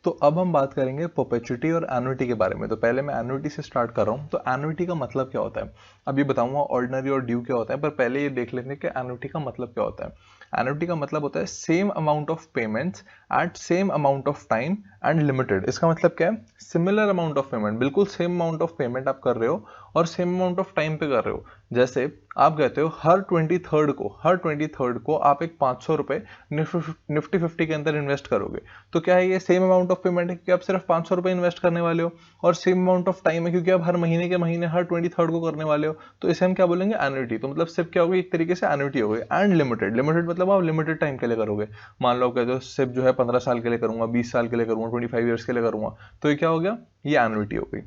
तो अब हम बात करेंगे परपेचुइटी और एन्युटी के बारे में। तो पहले मैं एन्युटी से स्टार्ट कर रहा हूँ। तो एन्युटी का मतलब क्या होता है, अभी बताऊंगा ऑर्डिनरी और ड्यू क्या होता है, पर पहले ये देख लेंगे कि एन्युटी का मतलब क्या होता है। एन्युटी का मतलब होता है same amount of payments at same amount of time and limited. इसका मतलब क्या है, सिमिलर अमाउंट ऑफ पेमेंट, बिल्कुल सेम अमाउंट ऑफ पेमेंट आप कर रहे हो और सेम अमाउंट ऑफ टाइम पे कर रहे हो। जैसे आप कहते हो हर 23rd को आप एक 500 रुपए निफ्टी 50 के अंदर इन्वेस्ट करोगे। तो क्या है, ये सेम अमाउंट ऑफ पेमेंट है क्योंकि आप सिर्फ 500 रुपए इन्वेस्ट करने वाले हो, और सेम अमाउंट ऑफ टाइम है क्योंकि आप हर महीने के महीने हर 23rd को करने वाले हो। तो इसे हम क्या बोलेंगे, एन्युटी। तो मतलब सिर्फ क्या होगी, एक तरीके से एन्युटी हो गई। एंड लिमिटेड, लिमिटेड मतलब आप लिमिटेड टाइम के लिए करोगे। मान लो आप कहते हो सिर्फ जो है 15 साल के लिए करूंगा, 20 साल के लिए करूंगा, 25 ईयर्स के लिए करूंगा, तो ये क्या हो गया, ये एन्युटी हो गई।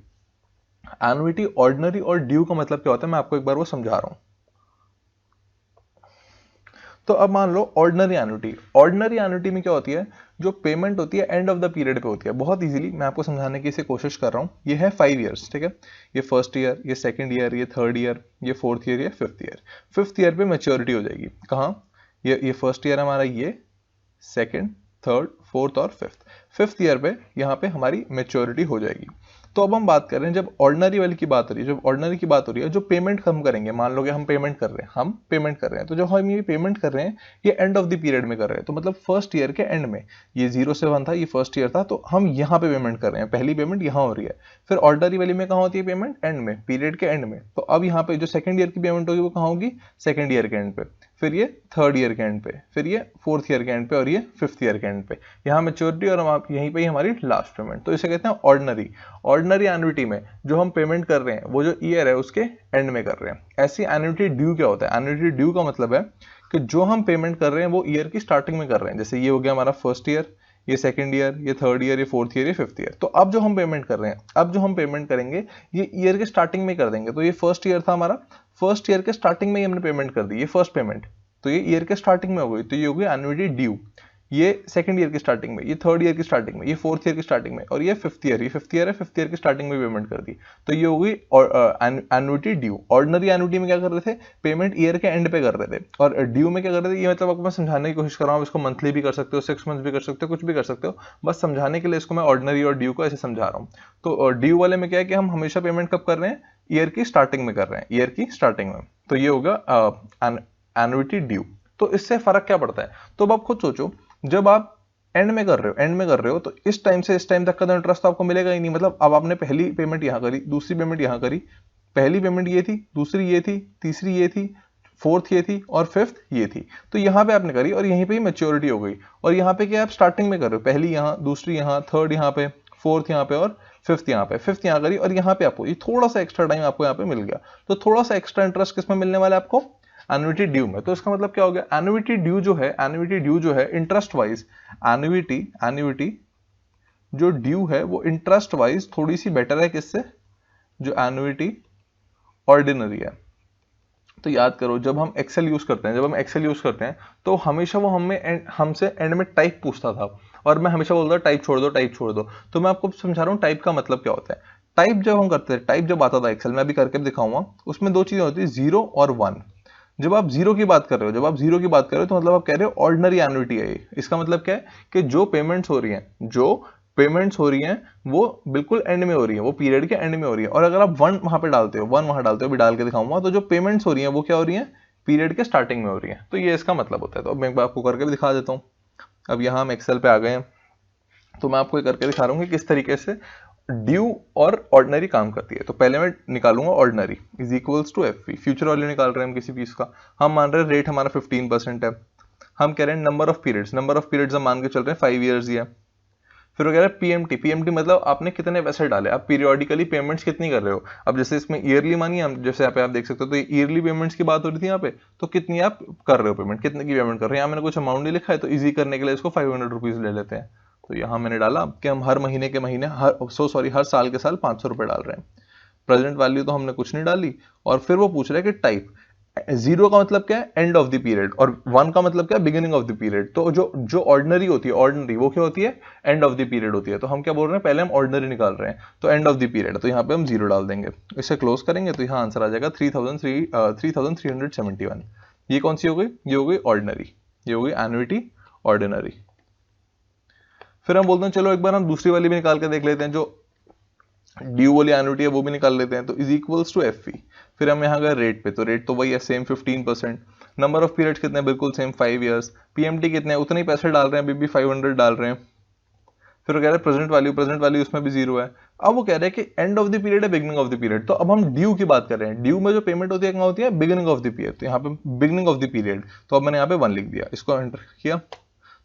एन्युटी, ऑर्डिनरी और ड्यू का मतलब क्या होता है, मैं आपको एक बार वो समझा रहा हूं। तो अब मान लो ऑर्डिनरी एन्युटी। ऑर्डिनरी एन्युटी में क्या होती है, जो पेमेंट होती है एंड ऑफ द पीरियड पे होती है। बहुत इजीली मैं आपको समझाने की इसे कोशिश कर रहा हूँ। ये है 5 ईयर्स, ठीक है। ये फर्स्ट ईयर, ये सेकंड ईयर, ये थर्ड ईयर, ये फोर्थ ईयर, ये फिफ्थ ईयर। फिफ्थ ईयर पे मैच्योरिटी हो जाएगी। कहाँ, ये फर्स्ट ईयर हमारा, ये सेकंड, थर्ड, फोर्थ और फिफ्थ। फिफ्थ ईयर पे यहाँ पे हमारी मैच्योरिटी हो जाएगी। तो अब हम बात कर रहे हैं, जब ऑर्डिनरी वाली की बात हो रही है, जब ऑर्डिनरी की बात हो रही है, जो पेमेंट हम करेंगे, मान लो कि हम पेमेंट कर रहे हैं, तो जब हम ये पेमेंट कर रहे हैं, ये एंड ऑफ द पीरियड में कर रहे हैं। तो मतलब फर्स्ट ईयर के एंड में, ये 0 से 1 था, ये फर्स्ट ईयर था, तो हम यहाँ पे पेमेंट कर रहे हैं, पहली पेमेंट यहाँ हो रही है। फिर ऑर्डिनरी वाली में कहाँ होती है पेमेंट, एंड में, पीरियड के एंड में। तो अब यहाँ पे जो सेकंड ईयर की पेमेंट होगी वो कहाँ होगी, सेकंड ईयर के एंड पे, फिर ये थर्ड ईयर के एंड पे, फिर ये फोर्थ ईयर के एंड पे, और ये फिफ्थ ईयर के एंड पे। यहाँ मैच्योरिटी और हम यहीं पे ही हमारी लास्ट पेमेंट। तो इसे कहते हैं ऑर्डिनरी। ऑर्डिनरी एन्युटी में जो हम पेमेंट कर रहे हैं वो जो ईयर है उसके एंड में कर रहे हैं। ऐसी एन्युटी ड्यू क्या होता है, एन्युटी ड्यू का मतलब है कि जो हम पेमेंट कर रहे हैं वो ईयर की स्टार्टिंग में कर रहे हैं। जैसे ये हो गया हमारा फर्स्ट ईयर, ये सेकंड ईयर, ये थर्ड ईयर, ये फोर्थ ईयर, ये फिफ्थ ईयर। तो अब जो हम पेमेंट कर रहे हैं, अब जो हम पेमेंट करेंगे ये ईयर के स्टार्टिंग में कर देंगे। तो ये फर्स्ट ईयर था हमारा, फर्स्ट ईयर के स्टार्टिंग में ही हमने पेमेंट कर दी, ये फर्स्ट पेमेंट, तो ये ईयर के स्टार्टिंग में हो गई, तो ये हो गई एन्युटी ड्यू। ये सेकंड ईयर की स्टार्टिंग में, ये थर्ड ईयर की स्टार्टिंग में, ये फोर्थ ईयर की स्टार्टिंग में, और ये फिफ्थ ईयर, ये फिफ्थ ईयर है, फिफ्थ ईयर की स्टार्टिंग में पेमेंट कर दी, तो ये हो गई एन्युटी ड्यू। ऑर्डिनरी एन्युटी में क्या कर रहे थे, पेमेंट ईयर के एंड पे कर रहे थे, और ड्यू में क्या कर रहे थे, ये मतलब आपको मैं समझाने की कोशिश कर रहा हूँ। इसको मंथली भी कर सकते हो, 6 मंथ भी कर सकते हो, कुछ भी कर सकते हो, बस समझाने के लिए इसको मैं ऑर्डिनरी और ड्यू को ऐसे समझा रहा हूँ। तो ड्यू वाले में क्या है कि हम हमेशा पेमेंट कब कर रहे हैं, ईयर की स्टार्टिंग में कर रहे हैं, ईयर की स्टार्टिंग में। तो ये होगा एन्युटी ड्यू। तो इससे फर्क क्या पड़ता है, तो अब आप खुद सोचो, जब आप एंड में कर रहे हो तो इस टाइम से इस टाइम तक का तो इंटरेस्ट आपको मिलेगा ही नहीं। मतलब अब आपने पहली पेमेंट यहां करी, दूसरी पेमेंट यहां करी, पहली पेमेंट ये थी, दूसरी ये थी, तीसरी ये थी, फोर्थ ये थी, और फिफ्थ ये थी। तो यहां पे आपने करी और यहीं पे ही मैच्योरिटी हो गई। और यहाँ पे क्या आप स्टार्टिंग में कर रहे हो, पहली यहाँ, दूसरी यहाँ, थर्ड यहाँ पे, फोर्थ यहाँ पे, और फिफ्थ यहाँ पे, फिफ्थ यहाँ करी, और यहाँ पे आपको ये थोड़ा सा एक्स्ट्रा टाइम आपको यहाँ पे मिल गया। तो थोड़ा सा एक्स्ट्रा इंटरेस्ट किसमें मिलने वाला है आपको, एन्युटी ड्यू में। तो इसका मतलब क्या हो गया, एन्युटी ड्यू जो है इंटरेस्ट वाइज, एन्युटी जो ड्यू है वो इंटरेस्ट वाइज थोड़ी सी बेटर है किससे, जो एन्युटी ऑर्डिनरी है। तो याद करो, जब हम एक्सेल यूज करते हैं तो हमेशा वो हमसे एंड में टाइप पूछता था, और मैं हमेशा बोलता टाइप छोड़ दो। तो मैं आपको समझा रहा हूँ टाइप का मतलब क्या होता है। टाइप जब हम करते थे, टाइप जब आता था एक्सेल में, अभी करके दिखाऊंगा, उसमें दो चीजें होती है, 0 और 1। जब आप जीरो की बात कर रहे हो, तो मतलब आप कह रहे हो ऑर्डिनरी एन्युटी है ये। इसका मतलब क्या है कि जो पेमेंट्स हो रही हैं वो बिल्कुल एंड में हो रही है, वो पीरियड के एंड में हो रही है। और अगर आप वन वहां पे डालते हो, भी डाल के दिखाऊंगा, तो जो पेमेंट्स हो रही हैं वो क्या हो रही हैं, पीरियड के स्टार्टिंग में हो रही है। तो ये इसका मतलब होता है। तो अब मैं आपको करके भी दिखा देता हूँ। अब यहाँ हम एक्सेल पे आ गए हैं, तो मैं आपको ये करके दिखा रहा हूँ कि किस तरीके से ड्यू और ऑर्डिनरी काम करती है। तो पहले मैं निकालूंगा ordinary is equals to F, future value निकाल रहे हैं हम किसी पीस का। हम मान रहे हैं रेट हमारा 15% है। हम कह रहे हैं नंबर ऑफ पीरियड्स हम मान के चल रहे हैं 5 ईयर्स ही है। फिर वो कह रहे हैं पीएमटी मतलब आपने कितने पैसे डाले, आप पीरियोडिकली पेमेंट्स कितनी कर रहे हो। अब जैसे इसमें ईयरली मानिए, हम जैसे यहाँ पे आप देख सकते हो, तो ईयरली पेमेंट्स की बात हो रही थी यहाँ पे, तो कितनी आप कर रहे हो पेमेंट, कितने की पेमेंट कर रहे हैं। यहाँ मैंने कुछ अमाउंट नहीं लिखा है, तो इजी करने के लिए इसको 500 रुपीज ले लेते हैं। तो यहाँ मैंने डाला कि हम हर महीने के महीने, हर साल के साल 500 रुपए डाल रहे हैं। प्रेजेंट वैल्यू तो हमने कुछ नहीं डाली। और फिर वो पूछ रहा है कि टाइप, 0 का मतलब क्या है, एंड ऑफ द पीरियड, और 1 का मतलब क्या है, बिगिनिंग ऑफ द पीरियड। तो जो ऑर्डिनरी होती है, वो क्या होती है, एंड ऑफ द पीरियड होती है। तो हम क्या बोल रहे हैं, पहले हम ऑर्डिनरी निकाल रहे हैं, तो एंड ऑफ द पीरियड, तो यहाँ पे हम 0 डाल देंगे। इसे क्लोज करेंगे तो यहाँ आंसर आ जाएगा 3371। ये कौन सी हो गई, ये हो गई ऑर्डिनरी, ये हो गई एन्युटी ऑर्डिनरी। फिर हम बोलते हैं चलो एक बार हम दूसरी वाली भी निकाल के देख लेते हैं, जो ड्यू वाली एन्युटी है वो भी निकाल लेते हैं। तो is equals to F V. फिर हम यहाँ गए रेट पे, तो रेट तो वही है सेम 15%। नंबर ऑफ पीरियड्स कितने, बिल्कुल सेम 5 ईयर्स। पीएमटी कितने, उतने ही पैसे डाल रहे हैं, अभी भी 500 डाल रहे हैं। फिर वो कह रहे हैं प्रेजेंट वैल्यू उसमें भी 0 है। अब वो कह रहे हैं कि एंड ऑफ द पीरियड है बिगिनिंग ऑफ द पीरियड। तो अब हम ड्यू की बात कर रहे हैं। ड्यू में जो पेमेंट होती है कहाँ होती है, बिगिनिंग ऑफ द पीरियड। तो यहाँ पे बिगिनिंग ऑफ द पीरियड, तो अब मैंने यहाँ पे 1 लिख दिया, इसको एंटर किया,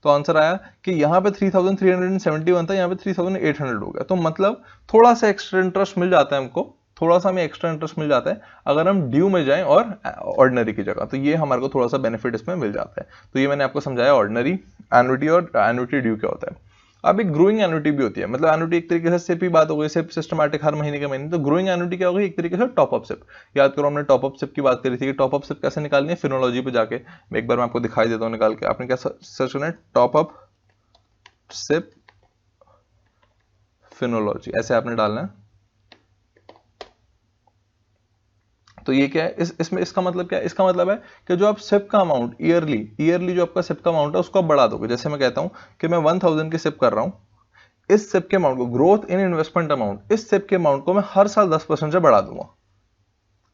तो आंसर आया कि यहाँ पे 3371 था, यहाँ पे 3800 हो गया। तो मतलब थोड़ा सा एक्स्ट्रा इंटरेस्ट मिल जाता है हमको, थोड़ा सा हमें एक्स्ट्रा इंटरेस्ट मिल जाता है अगर हम ड्यू में जाएं और ऑर्डिनरी की जगह। तो ये हमारे को थोड़ा सा बेनिफिट इसमें मिल जाता है। तो ये मैंने आपको समझाया ऑर्डिनरी एन्युटी और एन्युटी ड्यू क्या होता है। अब एक ग्रोइंग एन्युटी भी होती है, मतलब एन्युटी एक तरीके से सिप ही बात हो गई, सिप सिस्टमैटिक हर महीने के महीने। तो ग्रोइंग एन्युटी क्या होगी, एक तरीके से टॉप अप सिप। याद करो हमने टॉप अप सिप की बात करी थी कि टॉप अप सिप कैसे निकालनी है, फिनोलॉजी पे जाके एक बार मैं आपको दिखाई देता हूँ निकाल के। आपने क्या सर्च करना है, टॉप अप सिप फिनोलॉजी, ऐसे आपने डालना है। तो ये क्या है, इसमें इसका मतलब क्या है, इसका मतलब है कि जो आप सिप का अमाउंट ईयरली जो आपका सिप का अमाउंट है उसको आप बढ़ा दोगे। जैसे मैं कहता हूं कि मैं 1000 की सिप कर रहा हूं, इस सिप के अमाउंट को, ग्रोथ इन इन्वेस्टमेंट अमाउंट, इस सिप के अमाउंट को मैं हर साल 10% से बढ़ा दूंगा।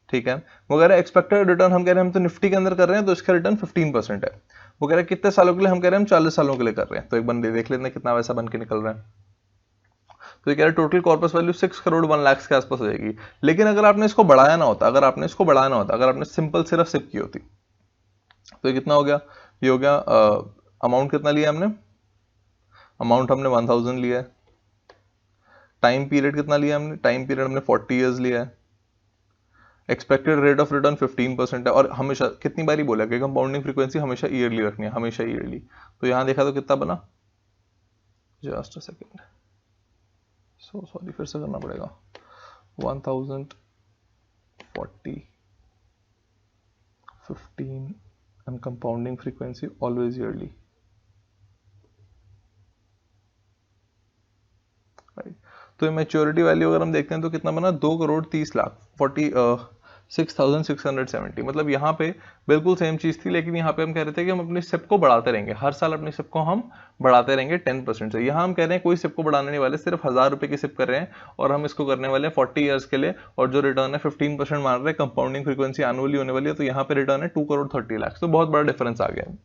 ठीक है, वो कह रहे हैं एक्सपेक्टेड रिटर्न, हम कह रहे हैं हम तो निफ्टी के अंदर कर रहे हैं तो इसका रिटर्न 15% है। वो कह रहे हैं कितने सालों के लिए, हम कह रहे हैं हम 40 सालों के लिए कर रहे हैं। तो एक बार देख लेते हैं कितना वैसा बन के निकल रहा है। तो ये कह रहे total corpus value 6 crore 1 lakh के आसपास हो जाएगी। लेकिन अगर आपने इसको बढ़ाया ना होता, अगर आपने सिंपल सिर्फ सिप की होती, तो ये कितना हो गया, ये हो गया अमाउंट कितना लिया हमने, अमाउंट हमने 1000 लिया है। टाइम पीरियड कितना लिया हमने, टाइम पीरियड हमने 40 इयर्स लिया है। एक्सपेक्टेड रेट ऑफ रिटर्न 15% है। और हमेशा कितनी बारी बोला कि कंपाउंडिंग फ्रीक्वेंसी हमेशा ईयरली रखनी है, हमेशा ईयरली। तो यहां देखा तो कितना बना, just a second, so sorry, फिर से करना पड़ेगा। 1040 15 and compounding frequency always yearly, right? तो ये मैच्योरिटी वैल्यू अगर हम देखते हैं तो कितना बना, 2 करोड़ 30 लाख 46,670। मतलब यहाँ पे बिल्कुल सेम चीज थी, लेकिन यहाँ पे हम कह रहे थे कि हम अपनी सिप को बढ़ाते रहेंगे, हर साल अपनी सिप को हम बढ़ाते रहेंगे 10% से। यहाँ हम कह रहे हैं कोई सिप को बढ़ाने नहीं वाले, सिर्फ 1000 रुपए की सिप कर रहे हैं और हम इसको करने वाले हैं 40 ईयर्स के लिए, और जो रिटर्न है 15% मान रहे हैं, कंपाउंडिंग फ्रीक्वेंसी एनुअली होने वाली है। तो यहाँ पे रिटर्न है 2 करोड़ 30 लाख। तो बहुत बड़ा डिफरेंस आ गया है।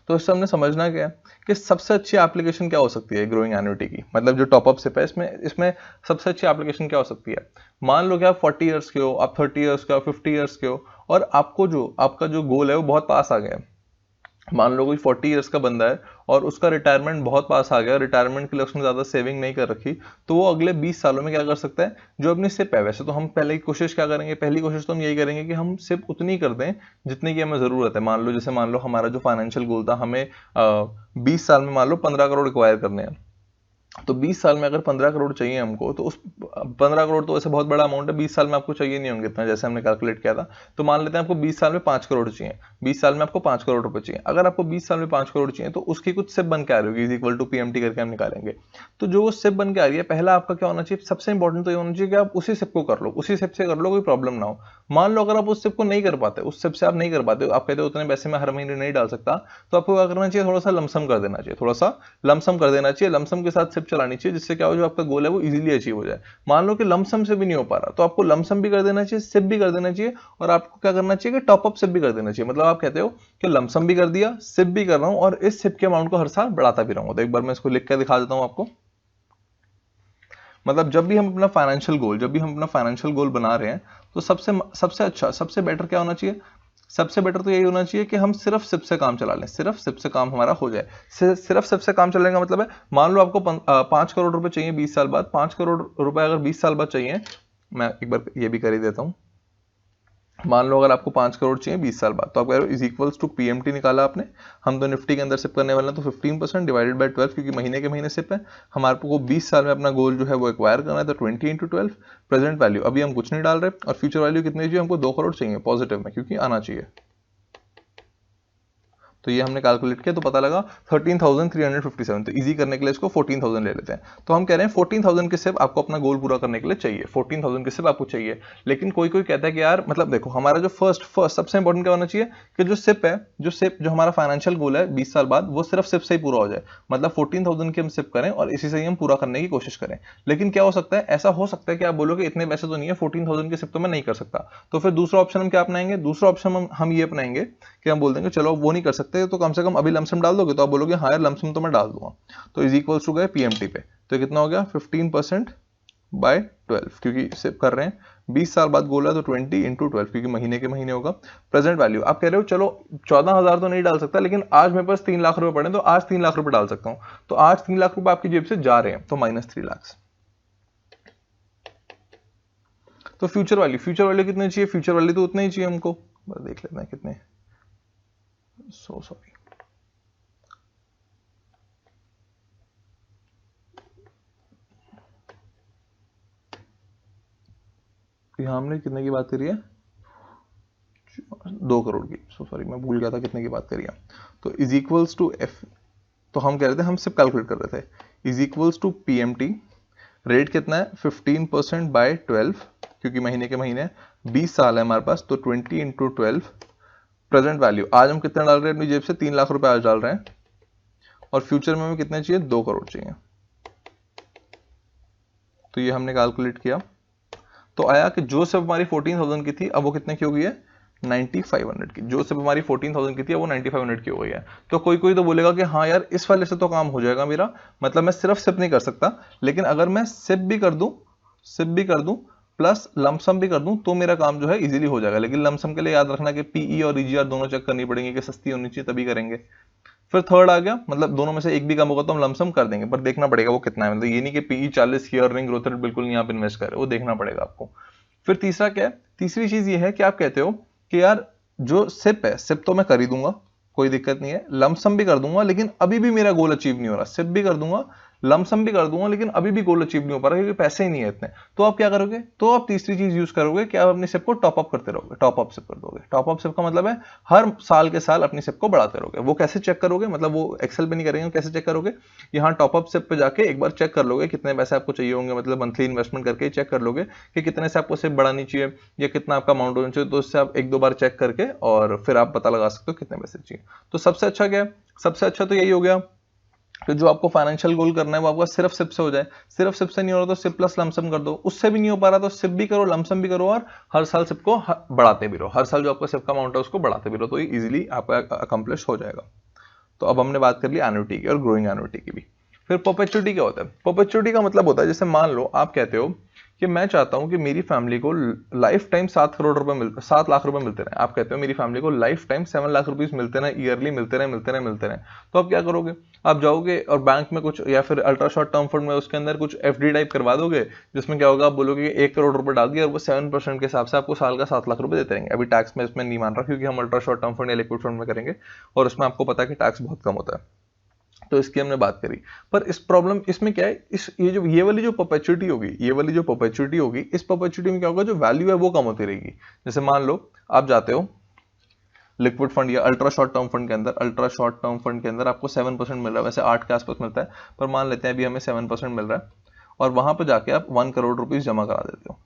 तो इससे हमने समझना क्या है कि सबसे अच्छी एप्लीकेशन क्या हो सकती है ग्रोइंग एन्युटी की, मतलब जो टॉपअप सिप है इसमें सबसे अच्छी एप्लीकेशन क्या हो सकती है। मान लो कि आप 40 ईयर्स के हो, आप 30 ईयर्स के हो, 50 ईयर्स के हो, और आपका जो गोल है वो बहुत पास आ गया है। मान लो कोई 40 ईयर्स का बंदा है और उसका रिटायरमेंट बहुत पास आ गया, रिटायरमेंट के लिए उसने ज्यादा सेविंग नहीं कर रखी, तो वो अगले 20 सालों में क्या कर सकता है, जो अपनी सिप है, वैसे तो हम पहले की कोशिश क्या करेंगे, पहली कोशिश तो हम यही करेंगे कि हम सिप उतनी कर दें जितनी की हमें जरूरत है। मान लो हमारा जो फाइनेंशियल गोल था, हमें 20 साल में मान लो 15 करोड़ एक्वायर करने हैं, तो 20 साल में अगर 15 करोड़ चाहिए हमको, तो उस 15 करोड़ तो वैसे बहुत बड़ा अमाउंट है, 20 साल में आपको चाहिए नहीं होंगे इतना, जैसे हमने कैलकुलेट किया था। तो मान लेते हैं आपको 20 साल में 5 करोड़ चाहिए, 20 साल में आपको 5 करोड़ रुपए चाहिए। अगर आपको 20 साल में 5 करोड़ चाहिए तो उसकी कुछ सिप बन के आ रही होगी, इज इक्वल टू पीएमटी करके हम निकालेंगे। तो जो वो सिप बन के आ रही है, पहला आपका क्या होना चाहिए, सबसे इंपॉर्टेंट तो ये होना चाहिए कि आप उसी सिप को कर लो, उसी सिप से कर लो, कोई प्रॉब्लम ना हो। मान लो अगर आप उस सिप को नहीं कर पाते, उस सिप से आप नहीं कर पाते, आप कहते हो उतने पैसे में हर महीने नहीं डाल सकता, तो आपको क्या करना चाहिए, थोड़ा सा लमसम कर देना चाहिए, थोड़ा सा लमसम कर देना चाहिए। लमसम के साथ सिप चलानी चाहिए, जिससे क्या हो, जो आपका गोल है वो इजीली अचीव हो जाए। मान लो कि लमसम से भी नहीं हो पा रहा, तो आपको लमसम भी कर देना चाहिए, सिप भी कर देना चाहिए, और आपको क्या करना चाहिए कि टॉप अप सिप भी कर देना चाहिए। मतलब आप कहते हो कि लमसम भी कर दिया, सिप भी कर रहा हूं, और इस सिप के अमाउंट को हर साल बढ़ाता भी रहूंगा। तो एक बार मैं इसको लिख के दिखा देता हूं आपको। मतलब जब भी हम अपना फाइनेंशियल गोल बना रहे हैं, तो सबसे अच्छा, सबसे बेटर क्या होना चाहिए, सबसे बेटर तो यही होना चाहिए कि हम सिर्फ सिप से काम चला लें, सिर्फ सिप से काम हमारा हो जाए। सिर्फ सिप से काम चलाने का मतलब है, मान लो आपको 5 करोड़ रुपए चाहिए 20 साल बाद, 5 करोड़ रुपए अगर 20 साल बाद चाहिए, मैं एक बार ये भी कर ही देता हूं। मान लो अगर आपको 5 करोड़ चाहिए 20 साल बाद, तो आप कह रहे हो इज इक्वल्स टू पीएमटी निकाला आपने, हम तो निफ्टी के अंदर सिप करने वाले हैं, तो 15% डिवाइडेड बाय 12, क्योंकि महीने के महीने सिप है, हमारे को 20 साल में अपना गोल जो है वो एक्वायर करना है, तो 20 into 12 प्रेजेंट वैल्यू अभी हम कुछ नहीं डाल रहे, और फ्यूचर वैल्यू कितनी चाहिए हमको, 2 करोड़ चाहिए पॉजिटिव में, क्योंकि आना चाहिए। तो ये हमने कैलकुलेट किया तो पता लगा 13,357। तो इजी करने के लिए इसको 14,000 ले लेते हैं। तो हम कह रहे हैं 14,000 के सिप आपको अपना गोल पूरा करने के लिए चाहिए, 14,000 के सिप आपको चाहिए। लेकिन कोई कोई कहता है कि यार मतलब देखो हमारा जो फर्स्ट सबसे इंपॉर्टेंट क्या होना चाहिए कि जो सिप है, जो हमारा फाइनेंशियल गोल है 20 साल बाद, वो सिर्फ सिप से ही पूरा हो जाए। मतलब 14,000 की हम सिप करें और इसी से ही हम पूरा करने की कोशिश करें। लेकिन क्या हो सकता है, ऐसा हो सकता है कि आप बोलोगे इतने पैसे तो नहीं है, 14,000 की सिप तो मैं नहीं कर सकता। तो फिर दूसरा ऑप्शन हम क्या अपनाएंगे, दूसरा ऑप्शन हम ये अपनाएंगे कि हम बोल देंगे चलो वो नहीं कर सकते तो कम से कम अभी लमसम डाल दोगे, तो आप बोलोगे हाँ यार लमसम तो मैं डाल दूंगा। तो इज इक्वल्स टू गए पीएमटी पे, तो कितना हो गया 15% बाय 12, क्योंकि सिप कर रहे हैं 20 साल बाद गोल है तो 20 इंटू 12, क्योंकि महीने के महीने होगा। प्रेजेंट वैल्यू आप कह रहे हो चलो 14,000 तो नहीं डाल सकता, लेकिन आज मेरे पास 3 लाख रुपए पड़े तो आज 3 लाख रुपए डाल सकता हूं। तो आज 3 लाख रुपए आपकी जेब से जा रहे हैं तो -3 लाख। तो फ्यूचर वैल्यू कितनी चाहिए, फ्यूचर वैल्यू तो उतना ही चाहिए हमको, देख लेते हैं कितने। सो सॉरी, यहां हमने कितने की बात करी है, 2 करोड़ की। सो सॉरी मैं भूल गया था कितने की बात करी है। तो इज इक्वल्स टू एफ, तो हम कह रहे थे हम सिर्फ कैलकुलेट कर रहे थे, is equals to PMT, rate कितना है 15% बाय 12, क्योंकि महीने के महीने 20 साल है हमारे पास, तो 20 इंटू 12। प्रेजेंट वैल्यू आज हम कितना डाल रहे हैं अपनी जेब से, 3 लाख रुपए आज डाल रहे हैं, और फ्यूचर में हमें कितने चाहिए, 2 करोड़ चाहिए। तो ये हमने कैलकुलेट किया तो आया कि जो सब हमारी 14,000 की थी अब वो कितने की हो गई है, 9,500 की। जो सब हमारी 14,000 की थी वो 9,500 की हो गई है। तो कोई कोई तो बोलेगा कि हाँ यार इस वाले से तो काम हो जाएगा मेरा, मतलब मैं सिर्फ सिप नहीं कर सकता, लेकिन अगर मैं सिप भी कर दूं प्लस लमसम भी कर दूं तो मेरा काम जो है इजीली हो जाएगा। लेकिन लमसम के लिए याद रखना कि पीई और ईजीआर दोनों चेक करनी पड़ेंगे कि सस्ती होनी चाहिए तभी करेंगे। फिर थर्ड आ गया, मतलब दोनों में से एक भी कम होगा तो हम लमसम कर देंगे, पर देखना पड़ेगा वो कितना है। मतलब ये नहीं कि पीई 40 की अर्निंग ग्रोथ रेट बिल्कुल नहीं आप इन्वेस्ट करें, वो देखना पड़ेगा आपको। फिर तीसरा क्या है, तीसरी चीज ये है कि आप कहते हो कि यार जो सिप है, सिप तो मैं कर ही दूंगा, कोई दिक्कत नहीं है, लमसम भी कर दूंगा, लेकिन अभी भी मेरा गोल अचीव नहीं हो रहा। सिप भी कर दूंगा, लमसम भी कर दूंगा, लेकिन अभी भी गोल अचीव नहीं हो पा रहा क्योंकि पैसे ही नहीं है इतने। तो आप क्या करोगे, तो आप तीसरी चीज यूज करोगे कि आप अपनी सिप को टॉप अप करते रहोगे, टॉप अप सिप कर दोगे। टॉप अप सिप का मतलब है हर साल के साल अपनी सिप को बढ़ाते रहोगे। वो कैसे चेक करोगे, मतलब वो एक्सेल पे नहीं करेंगे, कैसे चेक करोगे, यहाँ टॉप अप सिप पे जाके एक बार चेक कर लोगे कितने पैसे आपको चाहिए होंगे, मतलब मंथली इन्वेस्टमेंट करके चेक कर लोगे कि कितने से आपको सिप बढ़ानी चाहिए या कितना आपका अमाउंट होना चाहिए। तो उससे आप 1-2 बार चेक करके और फिर आप पता लगा सकते हो कितने पैसे चाहिए। तो सबसे अच्छा क्या है, सबसे अच्छा तो यही हो गया कि जो आपको फाइनेंशियल गोल करना है वो आपका सिर्फ सिप से हो जाए। सिर्फ सिप से नहीं हो रहा तो सिप प्लस लमसम कर दो, उससे भी नहीं हो पा रहा तो सिप भी करो, लमसम भी करो, और हर साल सिप को बढ़ाते भी रहो, हर साल जो आपका सिप का अमाउंट है उसको बढ़ाते भी रहो, तो ये इजीली आपका अकम्प्लिश हो जाएगा। तो अब हमने बात कर ली एन्युटी की और ग्रोइंग एन्युटी की भी। फिर परपेचुइटी क्या होता है, परपेचुइटी का मतलब होता है जैसे मान लो आप कहते हो कि मैं चाहता हूं कि मेरी फैमिली को लाइफ टाइम 7 लाख रुपए मिलते रहे। आप कहते हो मेरी फैमिली को लाइफ टाइम 7 लाख रुपीस मिलते रहे, ईयरली मिलते रहे। तो आप क्या करोगे, आप जाओगे और बैंक में कुछ या फिर अल्ट्रा शॉर्ट टर्म फंड में उसके अंदर कुछ एफडी टाइप करवा दोगे, जिसमें क्या होगा, आप बोलोगे 1 करोड़ रुपए डाल दिया और वो 7% के हिसाब से आपको साल का 7 लाख रुपए देते रहेंगे। अभी टैक्स में इसमें नहीं मान रहा क्योंकि हम अल्ट्रा शॉर्ट टर्म फंड या लिक्विड फंड में करेंगे और उसमें आपको पता है कि टैक्स बहुत कम होता है। तो इसकी हमने बात करी, पर इस प्रॉब्लम इसमें क्या है, ये वाली जो परपेचुइटी होगी, इस परपेचुइटी में क्या होगा, जो वैल्यू है वो कम होती रहेगी। जैसे मान लो आप जाते हो लिक्विड फंड या अल्ट्रा शॉर्ट टर्म फंड के अंदर आपको 7% मिल रहा है, वैसे 8 के आसपास मिलता है, पर मान लेते हैं अभी हमें 7% मिल रहा है, और वहां पर जाके आप 1 करोड़ रुपीस जमा करा देते हो।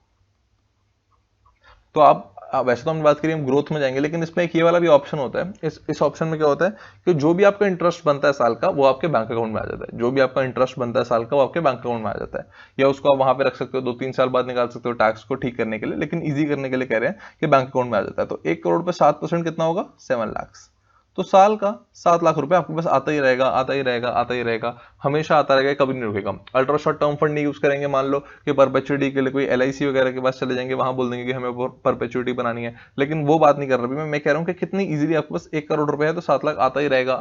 तो आप वैसे तो हम बात करें हम ग्रोथ में जाएंगे, लेकिन इसमें एक ये वाला भी ऑप्शन होता है। इस ऑप्शन में क्या होता है कि जो भी आपका इंटरेस्ट बनता है साल का वो आपके बैंक अकाउंट में आ जाता है। जो भी आपका इंटरेस्ट बनता है साल का वो आपके बैंक अकाउंट में आ जाता है, या उसको आप वहां पे रख सकते हो, 2-3 साल बाद निकाल सकते हो टैक्स को ठीक करने के लिए, लेकिन इजी करने के लिए कह रहे हैं कि बैंक अकाउंट में आ जाता है। तो 1 करोड़ पे 7% कितना होगा, 7 लाख। तो साल का 7 लाख रुपए आपके पास आता ही रहेगा, हमेशा आता रहेगा, कभी नहीं रुकेगा। अल्ट्रा शॉर्ट टर्म फंड नहीं यूज करेंगे, मान लो कि परपेचुइटी के लिए कोई एलआईसी वगैरह के पास चले जाएंगे, वहां बोल देंगे कि हमें परपेचुइटी बनानी है, लेकिन वो बात नहीं कर रहा। मैं कह रहा हूं कि कितनी इजीली आपके पास 1 करोड़ रुपए है तो 7 लाख आता ही रहेगा,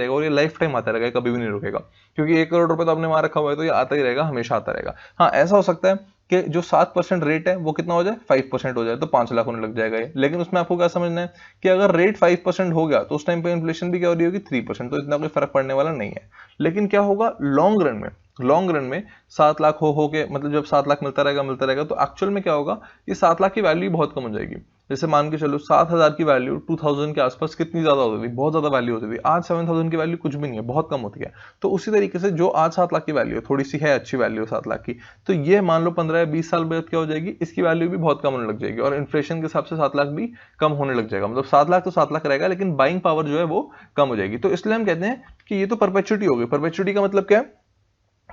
और ये लाइफ टाइम आता रहेगा, कभी भी नहीं रुकेगा, क्योंकि 1 करोड़ रुपए तो आपने वहां रखा हुआ है, तो ये आता ही रहेगा, हमेशा आता रहेगा। हाँ, ऐसा हो सकता है कि जो 7% रेट है वो कितना हो जाए, 5% हो जाए, तो 5 लाख होने लग जाएगा ये। लेकिन उसमें आपको क्या समझना है कि अगर रेट 5% हो गया तो उस टाइम पे इन्फ्लेशन भी क्या हो रही होगी, 3%, तो इतना कोई फर्क पड़ने वाला नहीं है। लेकिन क्या होगा लॉन्ग रन में, लॉन्ग रन में 7 लाख हो के, मतलब जब 7 लाख मिलता रहेगा तो एक्चुअल में क्या होगा, ये 7 लाख की वैल्यू बहुत कम हो जाएगी। जैसे मान के चलो 7,000 की वैल्यू 2000 के आसपास कितनी ज्यादा होती थी, बहुत ज्यादा वैल्यू होती थी। आज 7000 की वैल्यू कुछ भी नहीं है, बहुत कम होती है। तो उसी तरीके से जो आज 7 लाख की वैल्यू है, थोड़ी सी है अच्छी वैल्यू 7 लाख की, तो ये मान लो 15 या 20 साल बाद क्या हो जाएगी, इसकी वैल्यू भी बहुत कम होने लग जाएगी और इन्फ्लेशन के हिसाब से 7 लाख भी कम होने लग जाएगा। मतलब 7 लाख तो 7 लाख रहेगा, लेकिन बाइंग पावर जो है वो कम हो जाएगी। तो इसलिए हम कहते हैं कि ये तो परपेचुइटी हो गई। परपेचुइटी का मतलब क्या है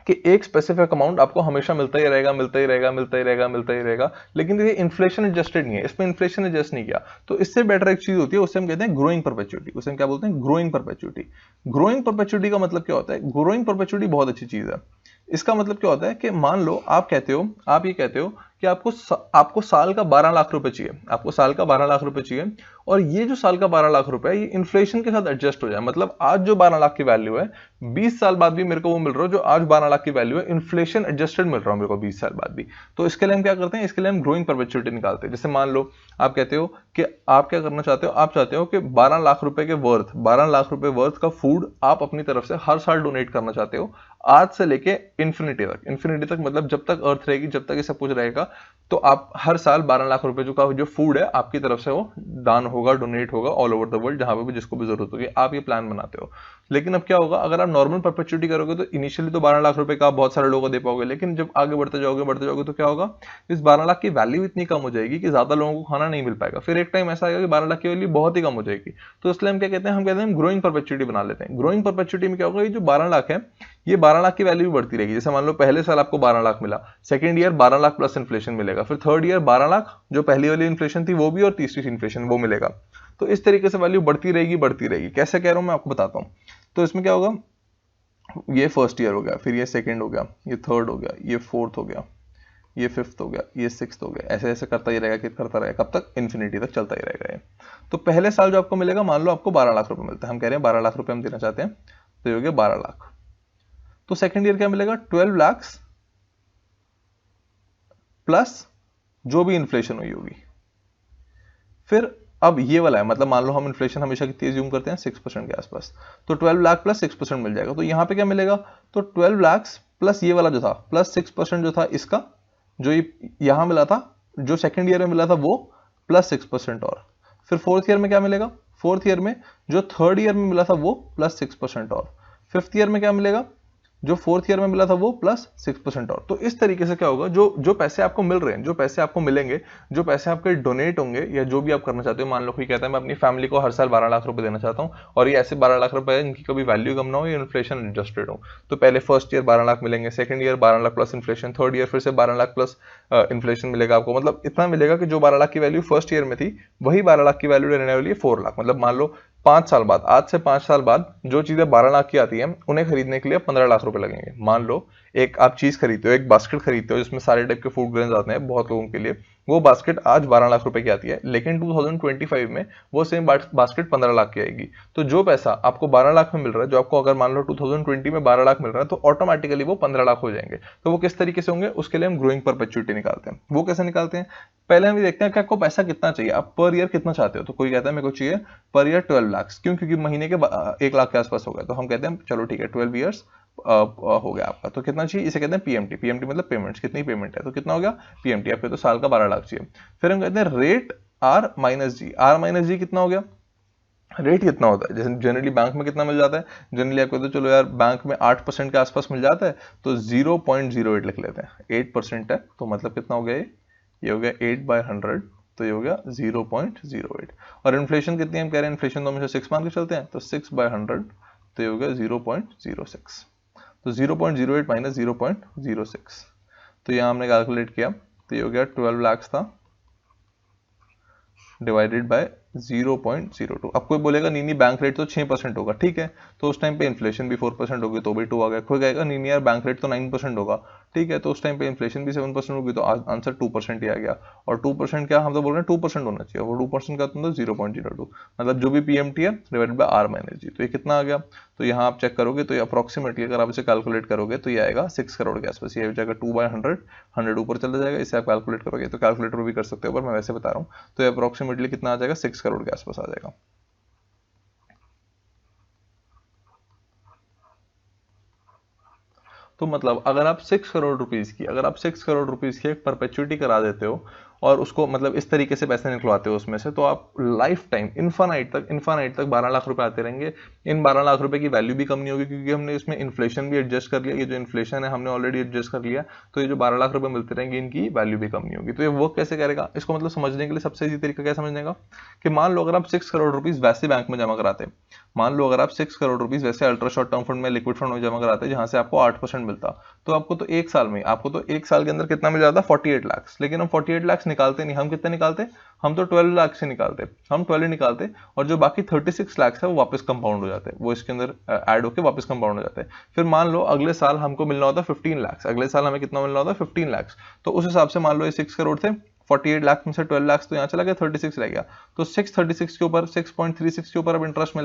कि एक स्पेसिफिक अमाउंट आपको हमेशा मिलता ही रहेगा, मिलता ही रहेगा, मिलता ही रहेगा, मिलता ही रहेगा, लेकिन ये इन्फ्लेशन एडजस्टेड नहीं है, इसमें इन्फ्लेशन एडजस्ट नहीं किया। तो इससे बेटर एक चीज होती है, उसे हम कहते हैं ग्रोइंग परपेचुइटी। उसे हम क्या बोलते हैं, ग्रोइंग परपेचुइटी। ग्रोइंग परपेचुइटी का मतलब क्या होता है, ग्रोइंग परपेचुइटी बहुत अच्छी चीज है। इसका मतलब क्या होता है कि मान लो आप ये कहते हो कि आपको साल का 12 लाख रुपए चाहिए, आपको साल का 12 लाख रुपए चाहिए, और ये जो साल का 12 लाख रुपए है ये इन्फ्लेशन के साथ एडजस्ट हो जाए। मतलब आज जो 12 लाख की वैल्यू है, 20 साल बाद भी मेरे को वो मिल रहा है जो आज 12 लाख की वैल्यू है, इन्फ्लेशन एडजस्टेड मिल रहा है मेरे को 20 साल बाद भी। तो इसके लिए हम क्या करते हैं, इसके लिए हम ग्रोइंग परपेचुइटी निकालते हैं। जैसे मान लो आप कहते हो कि आप क्या करना चाहते हो, आप चाहते हो कि 12 लाख रुपए के वर्थ 12 लाख रुपए वर्थ का फूड आप अपनी तरफ से हर साल डोनेट करना चाहते हो, आज से लेके इन्फिनिटी तक। इन्फिनिटी तक मतलब जब तक अर्थ रहेगी, जब तक ये सब कुछ रहेगा, तो आप हर साल 12 लाख रुपए जो फूड है आपकी तरफ से वो दान होगा, डोनेट होगा ऑल ओवर द वर्ल्ड, जहां पे भी जिसको भी जरूरत होगी। आप ये प्लान बनाते हो। लेकिन अब क्या होगा, अगर आप नॉर्मल परपेचुइटी करोगे तो इनिशियली तो 12 लाख रुपए का आप बहुत सारे लोगों को दे पाओगे, लेकिन जब आगे बढ़ते जाओगे तो क्या होगा, इस 12 लाख की वैल्यू इतनी कम हो जाएगी कि ज्यादा लोगों को खाना नहीं मिल पाएगा। फिर एक टाइम ऐसा आएगा कि 12 लाख की वैल्यू बहुत ही कम हो जाएगी। तो इसलिए हम क्या कहते हैं, हम ग्रोइंग परपेचुइटी बना लेते हैं। ग्रोइंग परपेचुइटी में क्या होगा, ये जो 12 लाख है, ये 12 लाख की वैल्यू भी बढ़ती रहेगी। जैसे मान लो पहले साल आपको 12 लाख मिला, second year 12 lakh plus inflation मिलेगा, फिर थर्ड ईयर 12 लाख जो पहली वाली इन्फ्लेशन थी वो भी, और तीसरी इन्फ्लेशन वो मिलेगा। तो इस तरीके से वैल्यू बढ़ती रहेगी। कैसे कह रहा हूं मैं आपको बताता हूं। तो इसमें क्या होगा, ये फर्स्ट ईयर हो गया, फिर ये सेकंड हो गया, ये थर्ड हो गया, ये फोर्थ हो गया, ये फिफ्थ हो गया, ये सिक्स्थ हो गया, ऐसे ऐसे करता ही रहेगा, कि करता रहेगा कब तक, इन्फिनिटी तक चलता ही रहेगा ये। तो पहले साल जो आपको मिलेगा, मान लो आपको 12 लाख रुपए मिलता है, हम कह रहे हैं 12 लाख रुपए हम देना चाहते हैं, तो ये हो गया 12 लाख। तो सेकंड ईयर क्या मिलेगा, 12 लाख प्लस जो भी इन्फ्लेशन हुई होगी। फिर अब ये वाला है, मतलब मान लो हम इन्फ्लेशन हमेशा कितनी एज्यूम करते हैं, 6% के आसपास, तो 12 लाख प्लस 6% मिल जाएगा। तो यहां पे क्या मिलेगा, तो 12 लाख प्लस ये वाला जो था, प्लस 6% जो था इसका, जो ये यहां मिला था, जो सेकंड ईयर में मिला था वो, प्लस 6% और फिर फोर्थ ईयर में क्या मिलेगा, फोर्थ ईयर में जो थर्ड ईयर में मिला था वो प्लस 6% और फिफ्थ ईयर में क्या मिलेगा, जो फोर्थ ईयर में मिला था वो प्लस 6% और। तो इस तरीके से क्या होगा, जो पैसे आपको मिल रहे हैं, जो पैसे आपको मिलेंगे, जो पैसे आपके डोनेट होंगे, या जो भी आप करना चाहते हो, मान लो कोई कहता है मैं अपनी फैमिली को हर साल 12 लाख रुपए देना चाहता हूं, और ये ऐसे 12 लाख रुपए है इनकी कभी वैल्यू कम ना हो, ये इन्फ्लेशन एडजस्टेड हो। तो पहले फर्स्ट ईयर 12 लाख मिलेंगे, second year 12 lakh plus inflation, third year फिर से 12 लाख प्लस इन्फ्लेशन मिलेगा आपको। मतलब इतना मिलेगा कि जो 12 लाख की वैल्यू फर्स्ट ईयर में थी, वही 12 लाख की वैल्यू रहने वाली है 4 लाख। मतलब मान लो 5 साल बाद, आज से 5 साल बाद जो चीजें 12 लाख की आती हैं, उन्हें खरीदने के लिए 15 लाख रुपए लगेंगे। मान लो एक आप चीज खरीदते हो, एक बास्केट खरीदते हो जिसमें सारे टाइप के फूड ग्रेन्स आते हैं बहुत लोगों के लिए, वो बास्केट आज 12 लाख रुपए की आती है, लेकिन 2025 में वो सेम बास्केट 15 लाख की आएगी। तो जो पैसा आपको 12 लाख में मिल रहा है, जो आपको अगर मान लो 2020 में 12 लाख मिल रहा है, तो ऑटोमेटिकली वो 15 लाख हो जाएंगे। तो वो किस तरीके से होंगे, उसके लिए हम ग्रोइंग परपेचुइटी निकालते हैं। वो कैसे निकालते हैं, पहले हम ये देखते हैं कि आपको पैसा कितना चाहिए, आप पर ईयर कितना चाहते हो। तो कोई कहता है मेरे को चाहिए पर ईयर 12 लाख, क्यों, क्योंकि महीने के 1 लाख के आसपास हो गया। तो हम कहते हैं चलो ठीक है 12 ईयर्स हो गया आपका, तो कितना चाहिए, इसे कहते हैं पीएमटी। पीएमटी मतलब पेमेंट्स, कितनी पेमेंट है, तो कितना हो गया पीएमटी आपके, तो साल का 12 लाख चाहिए। फिर हम कहते हैं rate R minus G. R minus G कितना हो गया, रेट कितना होता है, जैसे जनरली बैंक में कितना मिल जाता है, जनरली आपको तो चलो यार बैंक में 8% के आसपास मिल जाता है, तो 0.08 लिख लेते हैं। 8% है तो मतलब कितना हो गया, ये हो गया 8/100, तो ये हो गया 0.08। और इन्फ्लेशन कितनी हम कह रहे हैं, इन्फ्लेशन तो हमेशा 6 मान के चलते हैं, तो 6/100, तो ये हो गया 0.06। तो 0.08 माइनस 0.06, तो यहाँ हमने कैलकुलेट किया, तो ये हो गया 12 लाख था डिवाइडेड बाय 0.02। अब कोई बोलेगा नहीं बैंक रेट तो 6% होगा, ठीक है, तो उस टाइम पे इन्फ्लेशन भी 4% होगी, तो भी 2 आ गया। कोई कहेगा नहीं यार बैंक रेट तो 9% होगा, ठीक है, तो उस टाइम पे इन्फ्लेशन भी 7% होगी, तो आंसर 2% ही आ गया। और 2% क्या, हम तो बोल रहे हैं 2% होना चाहिए, वो 2% का तो 0.02, मतलब जो भी पीएमटी है डिवाइडेड बाय आर माइनस जी। तो ये कितना आ गया, तो यहाँ आप चेक करोगे तो ये अप्रोक्सीमेटली अगर आप इसे कैलकुलेट करोगे तो ये आएगा 6 करोड़ के आसपास। ये हो जाएगा 2/100, 100 ऊपर चला जाएगा, इसे आप कैलकुलेट करोगे तो कैलकुलेटर भी कर सकते हो, पर मैं वैसे बता रहा हूँ। तो ये अप्रोक्सीमेटली कितना आ जाएगा, 6 करोड़ के आसपास आ जाएगा। तो मतलब अगर आप 6 करोड़ रुपीस की एक परपेचुइटी करा देते हो और उसको मतलब इस तरीके से पैसे निकलवाते हो उसमें से, तो आप लाइफ टाइम इन्फानाइट तक 12 लाख रुपए आते रहेंगे। इन 12 लाख रुपए की वैल्यू भी कम नहीं होगी, क्योंकि हमने इसमें इन्फ्लेशन भी एडजस्ट कर लिया। ये जो इन्फ्लेशन है हमने ऑलरेडी एडजस्ट कर लिया, तो ये जो 12 लाख रुपए मिलते रहेंगे इनकी वैल्यू भी कम नहीं होगी। तो ये वर्क कैसे करेगा, इसको मतलब समझने के लिए सबसे इजी तरीका क्या समझने का, कि मान लो अगर आप 6 करोड़ रुपीस वैसे बैंक में जमा कराते, मान लो अगर आप 6 करोड़ रुपीस वैसे अल्ट्रा शॉर्ट टर्म फंड में, लिक्विड फंड में जमा कराते, जहां से आपको 8% मिलता, तो आपको तो एक साल के अंदर कितना मिल जाता, 48 लाख। लेकिन हम 48 लाख निकालते नहीं, हम कितने निकालते, हम तो 12 लाख से निकालते, हम 12 निकालते, और जो बाकी 36 लाख है वो वापस कंपाउंड हो जाते हैं, वो इसके अंदर ऐड होकर वापस कंपाउंड हो जाते हैं। फिर मान लो अगले साल हमको मिलना होता 15 लाख, अगले साल हमें कितना मिलना होता 15 लाख, तो उस हिसाब से मान लो ये 6 करोड़ थे, 48 लाख में से 12 लाख तो यहाँ चला गया, 36 रह गया, तो 636 के ऊपर 6.36 के ऊपर अब इंटरेस्ट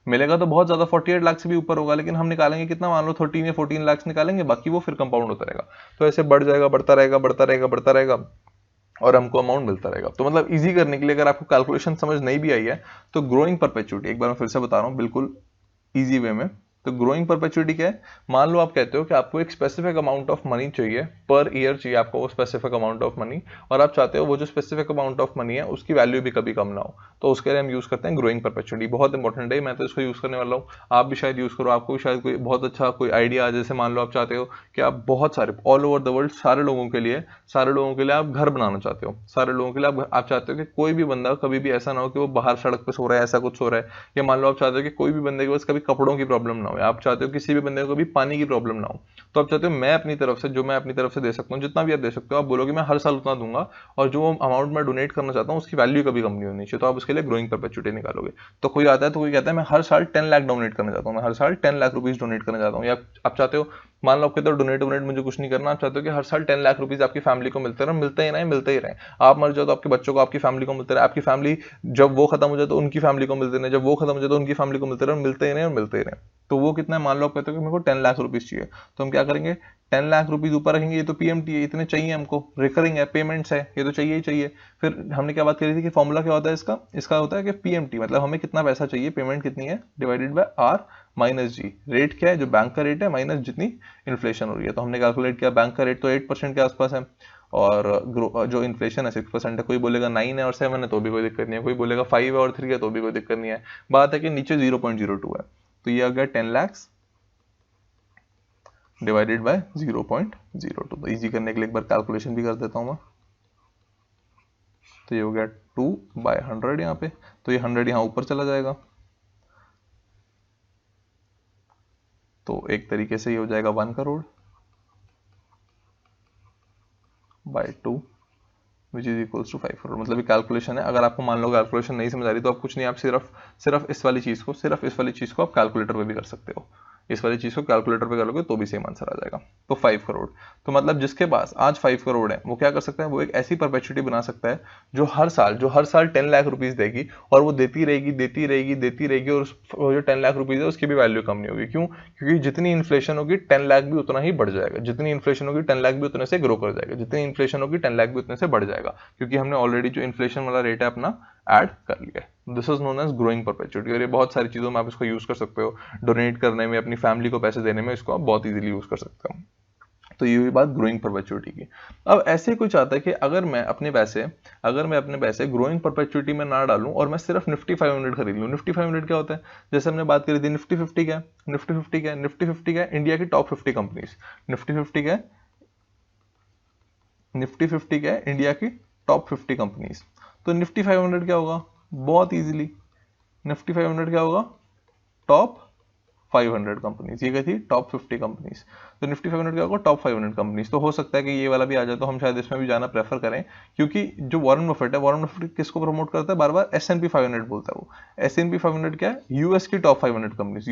मिलेगा तो बहुत ज्यादा 48 लाख से भी ऊपर होगा, लेकिन हम निकालेंगे कितना, मान लो 13 या 14 लाख निकालेंगे, बाकी वो फिर कंपाउंड होता रहेगा। तो ऐसे बढ़ जाएगा, बढ़ता रहेगा और हमको अमाउंट मिलता रहेगा। तो मतलब इजी करने के लिए अगर आपको कैलकुलेशन समझ नहीं भी आई है, तो ग्रोइंग परपेचुइटी, एक बार मैं फिर से बता रहा हूँ बिल्कुल इजी वे में, तो ग्रोइंग परपेचुइटी क्या है, मान लो आप कहते हो कि आपको एक स्पेसिफिक अमाउंट ऑफ मनी चाहिए, पर ईयर चाहिए आपको वो स्पेसिफिक अमाउंट ऑफ मनी, और आप चाहते हो वो जो स्पेसिफिक अमाउंट ऑफ मनी है उसकी वैल्यू भी कभी कम ना हो, तो उसके लिए हम यूज करते हैं ग्रोइंग परपेचुइटी। बहुत इंपॉर्टेंट है, मैं तो इसको यूज करने वाला हूँ, आप भी शायद यूज करो, आपको भी शायद कोई बहुत अच्छा कोई आइडिया, जैसे मान लो आप चाहते हो कि आप बहुत सारे ऑल ओवर द वर्ल्ड सारे लोगों के लिए आप घर बनाना चाहते हो, सारे लोगों के लिए आप चाहते हो कि कोई भी बंदा कभी भी ऐसा ना हो कि वो बाहर सड़क पे सो रहा है, ऐसा कुछ सो रहा है, या मान लो आप चाहते हो कि कोई भी बंदे के पास कभी कपड़ों की प्रॉब्लम ना हो, आप चाहते हो किसी भी बंदे को कभी पानी की प्रॉब्लम ना हो, तो आप चाहते हो मैं अपनी तरफ से, जो मैं अपनी तरफ से दे सकता हूँ, जितना भी आप दे सकते हो, आप बोलोगे मैं हर साल उतना दूंगा, और जो अमाउंट मैं डोनेट करना चाहता हूँ उसकी वैल्यू कभी कम नहीं होनी चाहिए, तो आप उसके लिए ग्रोइंग परपेचुइटी निकालोगे। तो कोई आता है तो कोई कहता है मैं हर साल 10 लाख डोनेट करना चाहता हूँ, मैं हर साल 10 लाख रुपीज डोनेट करना चाहता हूँ, या आप चाहते हो, मान लो आपके तो डोनेट मुझे कुछ नहीं करना, आप चाहते हो कि हर साल 10 लाख रुपीज आपकी फैमिली को मिलते रहे, मिलते ही रहे, आप मर जाओ तो आपके बच्चों को, आपकी फैमिली को मिलते रहे, आपकी फैमिली जब वो खत्म हो जाए तो उनकी फैमिली को मिलते रहे, जब वो खत्म हो जाए तो उनकी फैमिली को मिलते रहे, मिलते ही रहे। तो वो कितना है, मान लो आप कहते हो कि मेरे को 10 लाख रुपीज चाहिए, तो हम क्या करेंगे, 10 लाख रुपीज ऊपर रखेंगे, ये तो पीएमटी है, इतने चाहिए हमको, रिकरिंग है, पेमेंट्स है, ये तो चाहिए ही चाहिए। फिर हमने क्या बात करी थी कि फॉर्मूला क्या होता है इसका होता है कि पीएमटी मतलब हमें कितना पैसा चाहिए, पेमेंट कितनी है, divided by R minus G, rate क्या है, जो बैंक का रेट है माइनस जितनी इन्फ्लेशन हो रही है। तो हमने कैलकुलेट किया, बैंक का रेट तो 8% के आसपास है, और जो इन्फ्लेशन है 6% है, कोई बोलेगा 9 है और 7 है तो भी कोई दिक्कत नहीं है, कोई बोलेगा 5 है और 3 है तो भी कोई दिक्कत नहीं है। बात है कि नीचे 0.02 है, तो ये आ गया 10 लाख डिवाइडेड बाय 0.02। तो इजी करने के लिए एक बार कैलकुलेशन भी कर देता हूं मैं, तो ये हो गया 2/100 यहाँ पे, तो ये 100 यहाँ ऊपर चला जाएगा, तो एक तरीके से ये हो जाएगा 1 crore by 2 which is equals to 5 crore. मतलब ये कैलकुलेशन है, अगर आपको मान लो कैलकुलेशन नहीं समझ आ रही तो आप कुछ नहीं, आप सिर्फ इस वाली चीज को आप कैलकुलेटर पे भी कर सकते हो, इस वाली चीज को कैलकुलेटर पे करोगे तो भी सेम आंसर आ जाएगा। तो 5 करोड़, तो मतलब जिसके पास आज 5 करोड़ है वो क्या कर सकता है, वो एक ऐसी परपेचुइटी बना सकता है जो हर साल 10 लाख रुपीज देगी, और वो देती रहेगी, और वो जो 10 लाख रुपीज है उसकी भी वैल्यू कम नहीं होगी। क्यों? क्योंकि जितनी इन्फ्लेशन होगी 10 लाख भी उतना ही बढ़ जाएगा, जितनी इन्फ्लेशन होगी 10 लाख भी उतने से ग्रो कर जाएगा, जितनी इन्फ्लेशन होगी 10 लाख भी उतने से बढ़ जाएगा, क्योंकि हमने ऑलरेडी जो इन्फ्लेशन वाला रेट है अपना ऐड कर लिया है। This is known as growing perpetuity, और ये बहुत सारी चीजों में आप इसको यूज कर सकते हो, डोनेट करने में, अपनी फैमिली को पैसे देने में इसको आप बहुत इजीली यूज कर सकते हो। तो ये हुई बात ग्रोइंग परपेचुइटी की। अब ऐसे कोई चाहता है कि अगर मैं अपने पैसे ग्रोइंग परपेचुइटी में ना डालूं और मैं सिर्फ निफ्टी 500 खरीद लूं। निफ्टी 500 क्या होता है, जैसे हमने बात करी थी निफ्टी 50 क्या है, निफ्टी 50 क्या है, इंडिया की टॉप 50 कंपनीज। निफ्टी 50 क्या है, इंडिया की टॉप 50 कंपनीज। तो निफ्टी 500 क्या होगा, बहुत इजीली निफ्टी 500 क्या होगा, टॉप 500 कंपनीज। ये क्या थी, टॉप 50 कंपनीज। तो निफ्टी 500 क्या होगा, टॉप 500 कंपनीज। तो हो सकता है कि ये वाला भी आ जाए, तो हम शायद इसमें भी जाना प्रेफर करें, क्योंकि जो वॉरेन बफेट किसको प्रमोट करता है, बार बार S&P 500 बोलता है। वो S&P 500 क्या है, यूएस की टॉप 500 कंपनीज।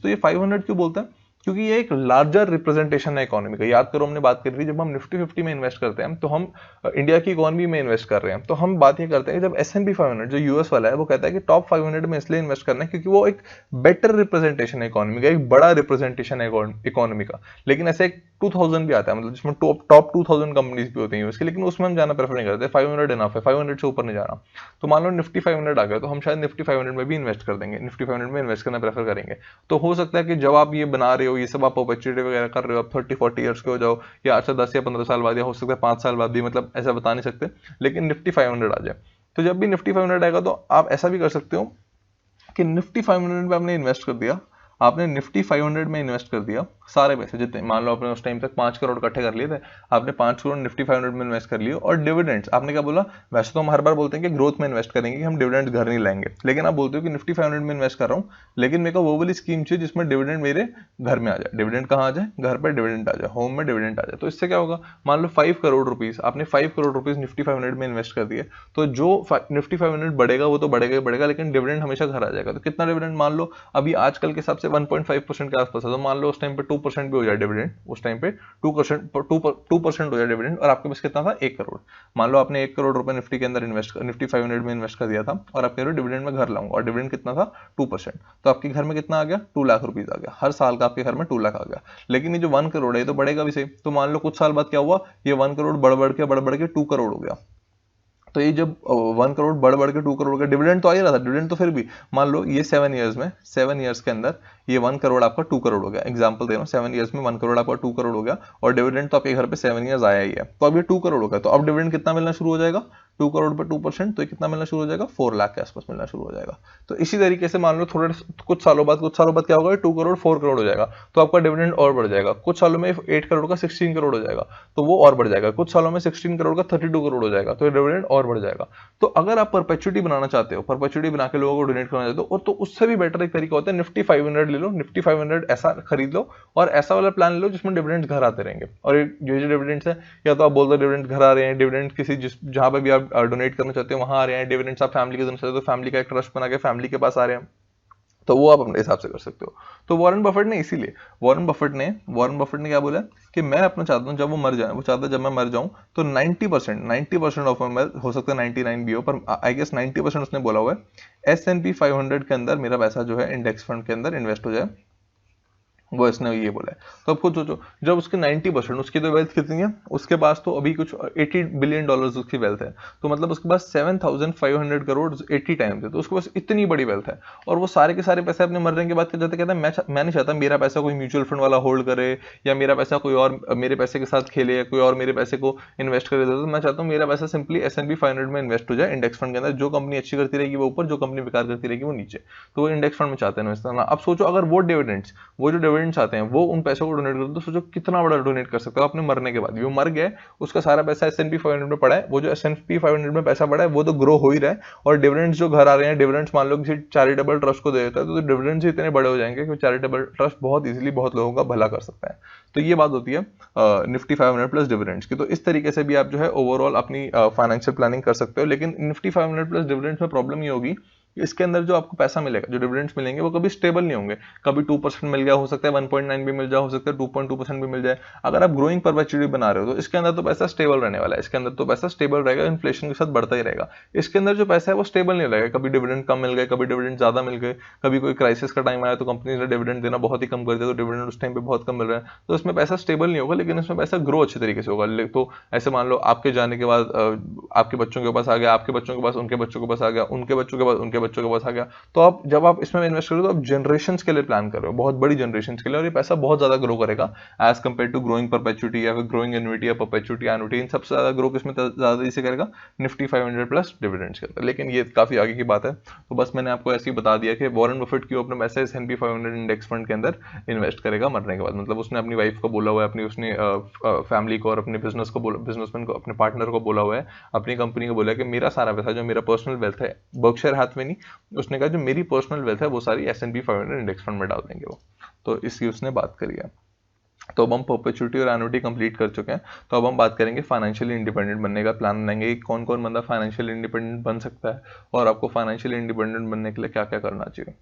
तो ये 500 क्यों बोलता है, क्योंकि ये एक लार्जर रिप्रेजेंटेशन है इकोनॉमी का। याद करो हमने बात करी थी, जब हम निफ्टी 50 में इन्वेस्ट करते हैं तो हम इंडिया की इकोनॉमी में इन्वेस्ट कर रहे हैं। तो हम बात ये करते हैं कि जब S&P 500 जो यूएस वाला है वो कहता है कि टॉप 500 में इसलिए इन्वेस्ट करना है क्योंकि वो एक बेटर रिप्रेजेंटेशन है इकोनॉमी का, एक बड़ा रिप्रेजेंटेशन है इकोनॉमी का। लेकिन ऐसे एक 2000 भी आता है, मतलब जिसमें टॉप 2000 कंपनीज भी होती हैं यूएस की, लेकिन उसमें हम जाना प्रेफर नहीं करते। 500 इनफ है, 500 से ऊपर नहीं जाना। तो मान लो निफ्टी 500 आ गया, तो हम शायद निफ्टी 500 में भी इन्वेस्ट कर देंगे, निफ्टी 500 में इन्वेस्ट करना प्रेफर करेंगे। तो हो सकता है कि जब आप ये बना रहे हो, ये सब आप परपेचुइटी वगैरह कर रहे हो, आप 30-40 ईयर्स के हो जाओ, या आज से 10 या 15 साल बाद, या हो सकता है 5 साल बाद भी, मतलब ऐसा बता नहीं सकते, लेकिन निफ्टी 500 आ जाए। तो जब भी निफ्टी 500 आएगा तो आप ऐसा भी कर सकते हो कि निफ्टी 500 में आपने इन्वेस्ट कर दिया, आपने निफ्टी 500 में इन्वेस्ट कर दिया सारे पैसे जितने, मान लो आपने उस टाइम तक 5 करोड़ इकट्ठे कर लिए थे, आपने 5 करोड़ निफ्टी 500 में इन्वेस्ट कर लिए, और डिविडेंड्स आपने क्या बोला, वैसे तो हम हर बार बोलते हैं कि ग्रोथ में इन्वेस्ट करेंगे, कि हम डिविडेंड घर नहीं लाएंगे, लेकिन आप बोलते हो कि निफ्टी 500 में इन्वेस्ट कर रहा हूँ, लेकिन मेरे को वो वाली स्कीम चाहिए जिसमें डिविडेंड मेरे घर में आ जाए। डिविडेंड कहाँ आ जाए, घर पर डिविडेंड आ जाए, होम में डिविडेंड आ जाए। तो इससे क्या होगा, मान लो 5 करोड़ रुपीज आपने 5 करोड़ रुपीज निफ्टी 500 में इन्वेस्ट कर दिए, तो जो निफ्टी 500 बढ़ेगा वो तो बढ़ेगा ही बढ़ेगा, लेकिन डिविडेंड हमेशा घर आ जाएगा। तो कितना डिविडेंड, मान लो अभी आजकल के हिसाब से 1.5% के आसपास है, तो मान लो उस टाइम पे 2% भी हो जाए डिविडेंड, उस टाइम पे 2% हो जाए डिविडेंड, और आपके पास कितना था, 1 करोड़। मान लो आपने 1 करोड़ रुपए निफ्टी के अंदर निफ्टी 500 में इन्वेस्ट कर दिया था, और आप कह रहे हो डिविडेंड में घर लाऊंगा, और डिविडेंड कितना था, 2%, तो आपके घर में कितना आ गया, 2 लाख रुपीज आ गया, हर साल का आपके घर में 2 लाख आ गया। लेकिन ये जो 1 करोड़ है ये तो बढ़ेगा भी सही, तो मान लो कुछ साल बाद क्या हुआ, ये 1 करोड़ बढ़ बढ़ के 2 करोड़ हो गया। तो ये जब 1 करोड़ बढ़ के 2 करोड़ का डिविडेंड तो आ ही रहा था, डिविडेंड तो फिर भी मान लो ये 7 ईयर्स के अंदर ये 1 करोड़ आपका 2 करोड़ हो गया, एग्जांपल दे रहा हूँ, 7 ईयर्स में 1 करोड़ आपका 2 करोड़ हो गया, और डिविडेंड तो आपके घर पे 7 ईयर्स आया ही है, तो अब ये 2 करोड़ हो गया। तो अब डिविडेंड कितना मिलना शुरू हो जाएगा, 2 करोड़ पे 2%, तो ये कितना मिलना शुरू हो जाएगा, 4 लाख के आसपास मिलना शुरू हो जाएगा। तो इसी तरीके से मान लो थोड़े कुछ सालों बाद क्या होगा, 2 करोड़ 4 करोड़ हो जाएगा, तो आपका डिविडेंड और बढ़ जाएगा। कुछ सालों में 8 करोड़ का 16 करोड़ हो जाएगा, तो वो और बढ़ जाएगा। कुछ सालों में 16 करोड़ का 32 करोड़ हो जाएगा, तो डिविडेंड और बढ़ जाएगा। तो अगर आप परपेचुइटी बनाना चाहते हो, परपेचुइटी बना के लोगों को डोनेट करना चाहते हो, तो उससे भी बेटर एक तरीका होता है, निफ्टी 500 ले लो, निफ्टी 500 ऐसा खरीद लो, और ऐसा वाला प्लान ले लो जिसमें डिविडेंड्स घर आते रहेंगे। और ये जो डिविडेंड्स है, या तो आप बोल दो डिविडेंड्स घर आ रहे हैं, डिविडेंड किसी जहां पे भी आप डोनेट करना चाहते हो वहां आ रहे हैं, डिविडेंड्स आप फैमिली के देना चाहते हो तो फैमिली का एक ट्रस्ट बना के फैमिली के पास आ रहे हैं, तो वो आप अपने हिसाब से कर सकते हो। तो वॉरेन बफेट ने क्या बोला कि मैं अपना चाहता हूँ जब वो मर जाए, वो चाहता है जब मैं मर जाऊं तो 90% ऑफ माई वेल्थ, हो सकता है 99 भी हो, पर आई गेस 90% उसने बोला हुआ है S&P 500 के अंदर मेरा पैसा जो है इंडेक्स फंड के अंदर इन्वेस्ट हो जाए, वो इसने ये बोला है। तो अब खुद सोचो, जब उसके 90%, उसकी तो वेल्थ कितनी है, उसके पास तो अभी कुछ $80 बिलियन उसकी वेल्थ है, तो मतलब उसके पास 7,500 करोड़ 80 टाइम्स है, तो उसके पास इतनी बड़ी वेल्थ है, और वो सारे के सारे पैसे अपने मरने के बाद क्या कहते हैं, मैं नहीं चाहता मेरा पैसा कोई म्यूचुअल फंड वाला होल्ड करे, या मेरा पैसा कोई और मेरे पैसे के साथ खेले, या कोई और मेरे पैसे को इन्वेस्ट करे। तो मैं चाहता हूँ मेरा पैसा सिंपली S&P 500 में इन्वेस्ट हो जाए, इंडेक्स फंड के अंदर। जो कंपनी अच्छी करती रहेगी वो ऊपर, जो कंपनी बेकार करती रहेगी वो नीचे, तो वो इंडेक्स फंड में चाहते हैं इन्वेस्ट करना। अब सोचो अगर वो जो डिविडेंड्स आते हैं वो उन पैसों को डोनेट कर दो, तो सोचो कितना बड़ा डोनेट कर सकते हो अपने मरने के बाद। वो मर गए, उसका सारा पैसा S&P 500 में पड़ा है, वो जो S&P 500 में पैसा पड़ा है वो तो ग्रो हो ही रहा है, और डिविडेंड्स जो घर आ रहे हैं, डिविडेंड्स मान लो किसी चैरिटेबल ट्रस्ट को दे देता है, तो डिविडेंड्स इतने बड़े हो जाएंगे कि चैरिटेबल ट्रस्ट बहुत इजीली बहुत लोगों का भला कर सकता है। तो ये बात होती है निफ्टी 500 प्लस डिविडेंड्स की। तो इस तरीके से भी आप जो है ओवरऑल अपनी फाइनेंशियल प्लानिंग कर सकते हो। लेकिन निफ्टी 500 प्लस डिविडेंड्स में प्रॉब्लम ये होगी, इसके अंदर जो आपको पैसा मिलेगा, जो डिविडेंड्स मिलेंगे, वो कभी स्टेबल नहीं होंगे। कभी 2% मिल गया, हो सकता है 1.9 भी मिल जाए, हो सकता है 2.2% भी मिल जाए। अगर आप ग्रोइंग परपेचुइटी बना रहे हो तो इसके अंदर तो पैसा स्टेबल रहने वाला है, इसके अंदर तो पैसा स्टेबल रहेगा, इन्फ्लेशन के साथ बढ़ता ही रहेगा। इसके अंदर जो पैसा है वो स्टेबल नहीं रहेगा, कभी डिविडेंड कम मिल गए, कभी डिविडेंड ज्यादा मिल गए, कभी कोई क्राइसिस का टाइम आया तो कंपनी ने डिविडेंड देना बहुत ही कम कर दिया, तो डिविडेंड उस टाइम पे बहुत कम मिल रहा है, तो इसमें पैसा स्टेबल नहीं होगा, लेकिन इसमें पैसा ग्रो अच्छे तरीके से होगा। तो ऐसे मान लो आपके जाने के बाद आपके बच्चों के पास आ गया, आपके बच्चों के पास उनके बच्चों के पास आ गया, उनके बच्चों के पास उनके बच्चों के पास आ गया, तो आप जब आप इसमें इन्वेस्ट करो तो आप जनरेशंस के लिए प्लान कर रहे हो, बहुत बड़ी जनरेशंस के लिए, और ये पैसा बहुत ज्यादा ग्रो करेगा as compare to growing perpetuity या फिर ग्रोइंग एन्युइटी या परपेचुइटी एन्युइटी। इन सबसे ज्यादा ग्रो किसमें ज्यादा इसे करेगा, निफ्टी 500 प्लस डिविडेंड्स के अंदर। लेकिन ये काफी आगे की बात है, तो बस मैंने आपको ऐसे ही बता दिया कि वॉरेन बफेट क्यों अपना पैसा S&P 500 इंडेक्स फंड के अंदर इन्वेस्ट करेगा मरने के बाद। मतलब उसने अपनी वाइफ को बोला हुआ है, अपनी उसने फैमिली को और अपने बिजनेसमैन को, अपने पार्टनर को बोला हुआ है, अपनी कंपनी को बोला है कि मेरा सारा पैसा जो मेरा पर्सनल वेल्थ है, बर्कशायर हाथवे नहीं, उसने कहा जो मेरी पर्सनल वेल्थ है वो सारी S&P 500 इंडेक्स फंड में डाल देंगे वो। तो इसकी उसने बात करी है। तो अब हम परपेचुइटी और एन्युइटी कंप्लीट कर चुके हैं, तो अब हम बात करेंगे फाइनेंशियली इंडिपेंडेंट बनने का प्लान बनाएंगे कि कौन कौन बंदा फाइनेंशियली इंडिपेंडेंट बन सकता है, और आपको फाइनेंशियली इंडिपेंडेंट बनने के लिए क्या क्या करना चाहिए।